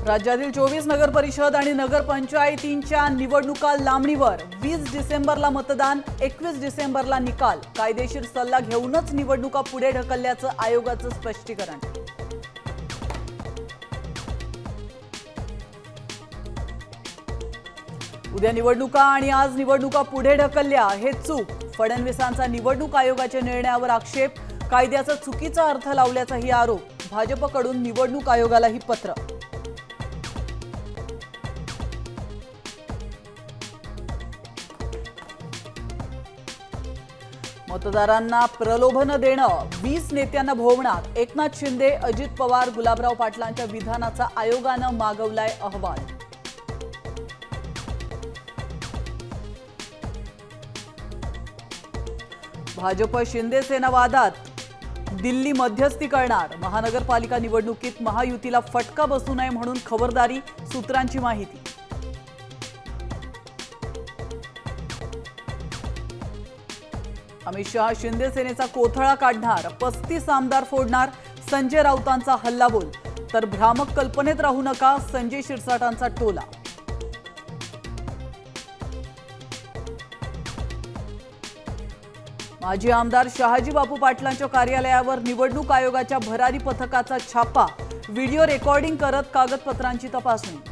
राज्यातील 24 नगर परिषद आणि नगरपंचायतींच्या निवडणुका लांबणीवर। 20 डिसेंबरला मतदान, 21 डिसेंबरला निकाल। कायदेशीर सल्ला घेऊनच निवडणुका पुढे ढकलल्याचं आयोगाचं स्पष्टीकरण। उद्या निवडणुका आणि आज निवडणुका पुढे ढकलल्या हे चूक। फडणवीसांचा निवडणूक आयोगाच्या निर्णयावर आक्षेप। कायद्याचा चुकीचा अर्थ लावल्याचाही आरोप। भाजपकडून निवडणूक आयोगालाही पत्र। मतदारांना प्रलोभन देणं, 20 नेत्यांना भोवणार। एकनाथ शिंदे, अजित पवार, गुलाबराव पाटलांच्या विधानाचा आयोगानं मागवलाय अहवाल। भाजप शिंदे सेना वादात, दिल्ली मध्यस्थी करणार। महानगरपालिका निवडणुकीत महायुतीला फटका बसू नये म्हणून खबरदारी, सूत्रांची माहिती। अमित शहा शिंदे सेनेचा कोथळा काढणार, 35 आमदार फोडणार। संजय राऊतांचा हल्लाबोल, तर भ्रामक कल्पनेत राहू नका, संजय शिरसाटांचा टोला। माजी आमदार शहाजी बापू पाटलांच्या कार्यालयावर निवडणूक आयोगाच्या भरारी पथकाचा छापा। व्हिडिओ रेकॉर्डिंग करत कागदपत्रांची तपासणी।